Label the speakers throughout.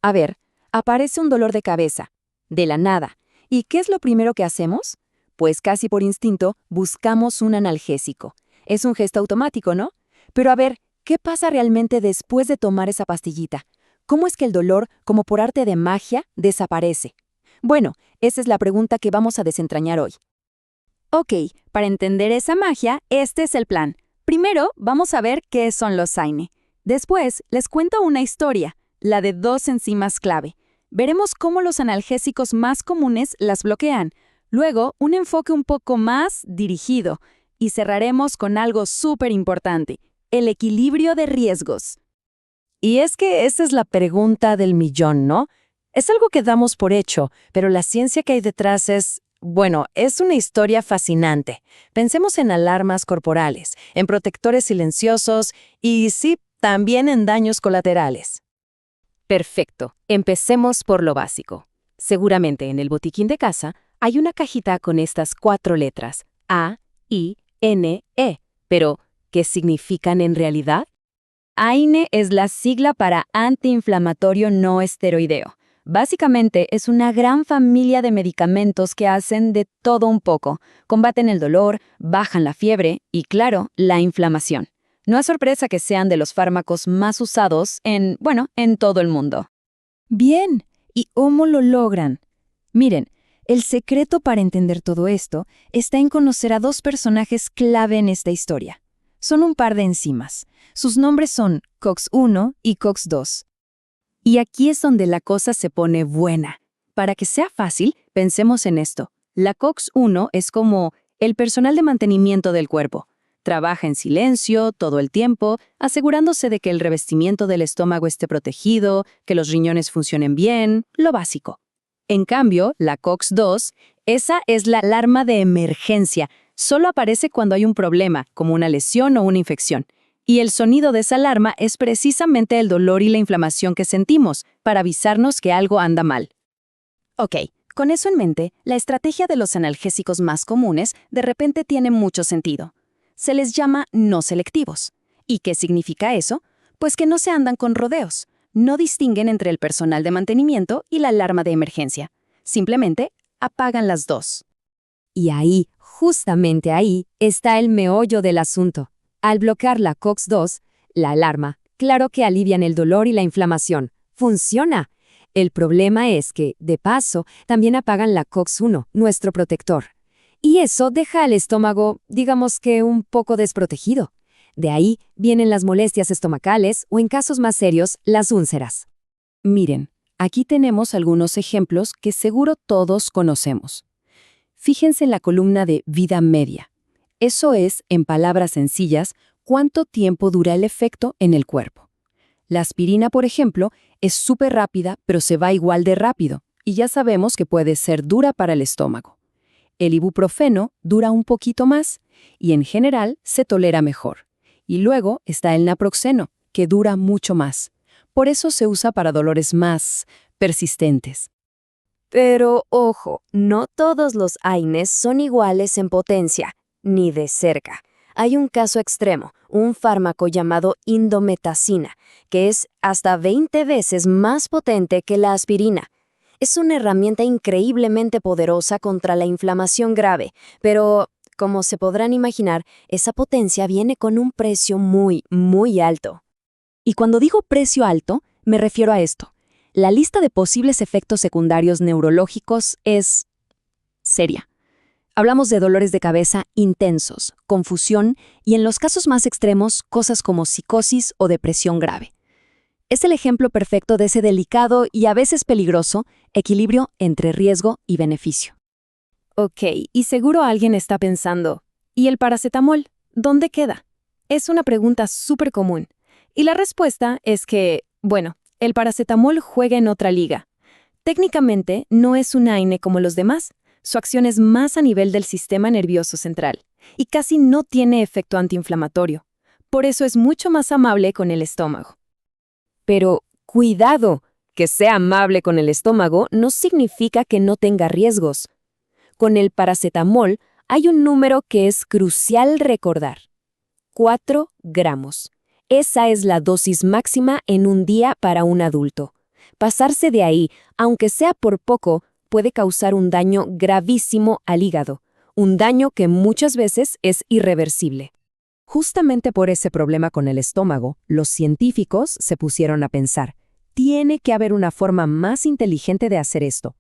Speaker 1: A ver, aparece un dolor de cabeza, de la nada. ¿Y qué es lo primero que hacemos? Pues casi por instinto buscamos un analgésico. Es un gesto automático, ¿no? Pero a ver, ¿qué pasa realmente después de tomar esa pastillita? ¿Cómo es que el dolor, como por arte de magia, desaparece? Bueno, esa es la pregunta que vamos a desentrañar hoy. Ok, para entender esa magia, este es el plan. Primero, vamos a ver qué son los AINE. Después, les cuento una historia, la de dos enzimas clave. Veremos cómo los analgésicos más comunes las bloquean. Luego, un enfoque un poco más dirigido. Y cerraremos con algo súper importante, el equilibrio de riesgos.
Speaker 2: Y es que esa es la pregunta del millón, ¿no? Es algo que damos por hecho, pero la ciencia que hay detrás es una historia fascinante. Pensemos en alarmas corporales, en protectores silenciosos y sí, también en daños colaterales.
Speaker 3: Perfecto. Empecemos por lo básico. Seguramente en el botiquín de casa hay una cajita con estas 4 letras, A, I, N, E. Pero, ¿qué significan en realidad?
Speaker 1: AINE es la sigla para antiinflamatorio no esteroideo. Básicamente es una gran familia de medicamentos que hacen de todo un poco. Combaten el dolor, bajan la fiebre y, claro, la inflamación. No es sorpresa que sean de los fármacos más usados en todo el mundo. Bien, ¿y cómo lo logran? Miren, el secreto para entender todo esto está en conocer a dos personajes clave en esta historia. Son un par de enzimas. Sus nombres son COX-1 y COX-2. Y aquí es donde la cosa se pone buena. Para que sea fácil, pensemos en esto. La COX-1 es como el personal de mantenimiento del cuerpo. Trabaja en silencio todo el tiempo, asegurándose de que el revestimiento del estómago esté protegido, que los riñones funcionen bien, lo básico. En cambio, la COX-2, esa es la alarma de emergencia. Solo aparece cuando hay un problema, como una lesión o una infección. Y el sonido de esa alarma es precisamente el dolor y la inflamación que sentimos, para avisarnos que algo anda mal. Ok, con eso en mente, la estrategia de los analgésicos más comunes de repente tiene mucho sentido. Se les llama no selectivos. ¿Y qué significa eso? Pues que no se andan con rodeos. No distinguen entre el personal de mantenimiento y la alarma de emergencia. Simplemente apagan las dos.
Speaker 4: Y ahí, justamente ahí, está el meollo del asunto. Al bloquear la COX-2, la alarma, claro que alivian el dolor y la inflamación. ¡Funciona! El problema es que, de paso, también apagan la COX-1, nuestro protector. Y eso deja al estómago, digamos que un poco desprotegido. De ahí vienen las molestias estomacales o, en casos más serios, las úlceras.
Speaker 3: Miren, aquí tenemos algunos ejemplos que seguro todos conocemos. Fíjense en la columna de vida media. Eso es, en palabras sencillas, cuánto tiempo dura el efecto en el cuerpo. La aspirina, por ejemplo, es súper rápida, pero se va igual de rápido, y ya sabemos que puede ser dura para el estómago. El ibuprofeno dura un poquito más, y en general se tolera mejor. Y luego está el naproxeno, que dura mucho más. Por eso se usa para dolores más persistentes.
Speaker 4: Pero, ojo, no todos los AINES son iguales en potencia, ni de cerca. Hay un caso extremo, un fármaco llamado indometacina, que es hasta 20 veces más potente que la aspirina. Es una herramienta increíblemente poderosa contra la inflamación grave, pero, como se podrán imaginar, esa potencia viene con un precio muy, muy alto.
Speaker 1: Y cuando digo precio alto, me refiero a esto. La lista de posibles efectos secundarios neurológicos es seria. Hablamos de dolores de cabeza intensos, confusión y, en los casos más extremos, cosas como psicosis o depresión grave. Es el ejemplo perfecto de ese delicado y a veces peligroso equilibrio entre riesgo y beneficio.
Speaker 3: Ok, y seguro alguien está pensando, ¿y el paracetamol? ¿Dónde queda? Es una pregunta súper común. Y la respuesta es que, el paracetamol juega en otra liga. Técnicamente, no es un AINE como los demás. Su acción es más a nivel del sistema nervioso central y casi no tiene efecto antiinflamatorio. Por eso es mucho más amable con el estómago.
Speaker 4: Pero, cuidado, que sea amable con el estómago no significa que no tenga riesgos. Con el paracetamol hay un número que es crucial recordar. 4 gramos. Esa es la dosis máxima en un día para un adulto. Pasarse de ahí, aunque sea por poco, puede causar un daño gravísimo al hígado, un daño que muchas veces es irreversible.
Speaker 2: Justamente por ese problema con el estómago, los científicos se pusieron a pensar, tiene que haber una forma más inteligente de hacer esto.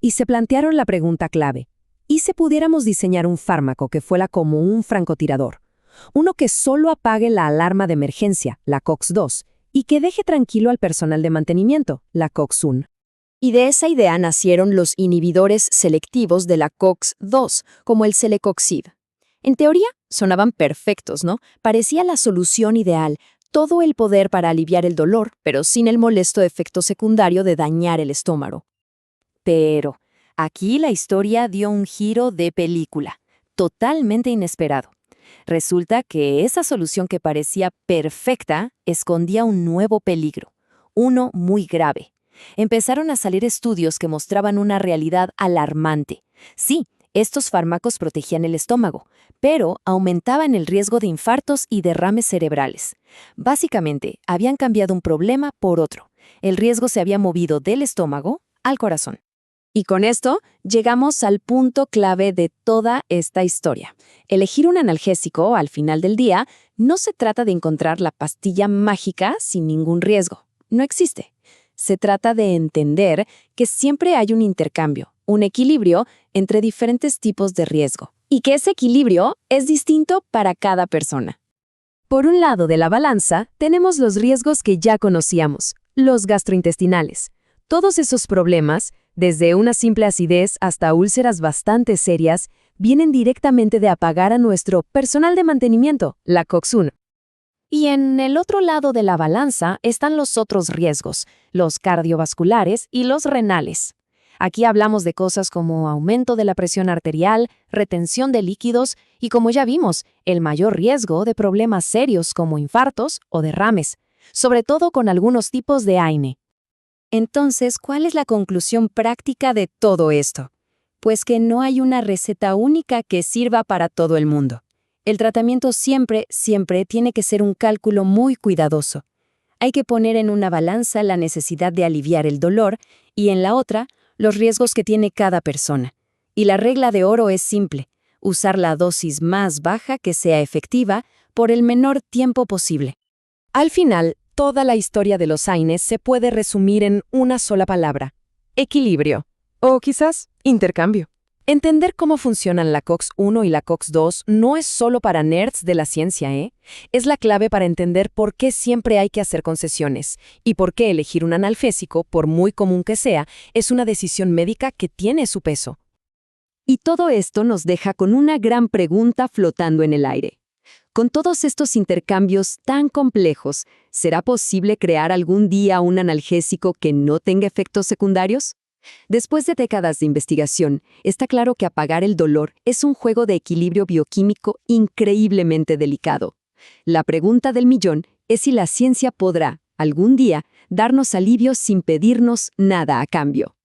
Speaker 2: Y se plantearon la pregunta clave, ¿y si pudiéramos diseñar un fármaco que fuera como un francotirador? Uno que solo apague la alarma de emergencia, la COX-2, y que deje tranquilo al personal de mantenimiento, la COX-1.
Speaker 4: Y de esa idea nacieron los inhibidores selectivos de la COX-2, como el celecoxib. En teoría, sonaban perfectos, ¿no? Parecía la solución ideal, todo el poder para aliviar el dolor, pero sin el molesto efecto secundario de dañar el estómago. Pero aquí la historia dio un giro de película, totalmente inesperado. Resulta que esa solución que parecía perfecta escondía un nuevo peligro, uno muy grave. Empezaron a salir estudios que mostraban una realidad alarmante. Sí, estos fármacos protegían el estómago, pero aumentaban el riesgo de infartos y derrames cerebrales. Básicamente, habían cambiado un problema por otro. El riesgo se había movido del estómago al corazón. Y con esto llegamos al punto clave de toda esta historia. Elegir un analgésico al final del día no se trata de encontrar la pastilla mágica sin ningún riesgo. No existe. Se trata de entender que siempre hay un intercambio, un equilibrio entre diferentes tipos de riesgo, y que ese equilibrio es distinto para cada persona.
Speaker 2: Por un lado de la balanza, tenemos los riesgos que ya conocíamos, los gastrointestinales. Todos esos problemas, desde una simple acidez hasta úlceras bastante serias, vienen directamente de apagar a nuestro personal de mantenimiento, la COX-1.
Speaker 4: Y en el otro lado de la balanza están los otros riesgos, los cardiovasculares y los renales. Aquí hablamos de cosas como aumento de la presión arterial, retención de líquidos y, como ya vimos, el mayor riesgo de problemas serios como infartos o derrames, sobre todo con algunos tipos de AINE. Entonces, ¿cuál es la conclusión práctica de todo esto? Pues que no hay una receta única que sirva para todo el mundo. El tratamiento siempre tiene que ser un cálculo muy cuidadoso. Hay que poner en una balanza la necesidad de aliviar el dolor y en la otra, los riesgos que tiene cada persona. Y la regla de oro es simple: usar la dosis más baja que sea efectiva por el menor tiempo posible.
Speaker 2: Al final, toda la historia de los AINES se puede resumir en una sola palabra: equilibrio. O quizás intercambio. Entender cómo funcionan la COX-1 y la COX-2 no es solo para nerds de la ciencia, ¿eh? Es la clave para entender por qué siempre hay que hacer concesiones y por qué elegir un analgésico, por muy común que sea, es una decisión médica que tiene su peso.
Speaker 1: Y todo esto nos deja con una gran pregunta flotando en el aire. Con todos estos intercambios tan complejos, ¿será posible crear algún día un analgésico que no tenga efectos secundarios? Después de décadas de investigación, está claro que apagar el dolor es un juego de equilibrio bioquímico increíblemente delicado. La pregunta del millón es si la ciencia podrá, algún día, darnos alivio sin pedirnos nada a cambio.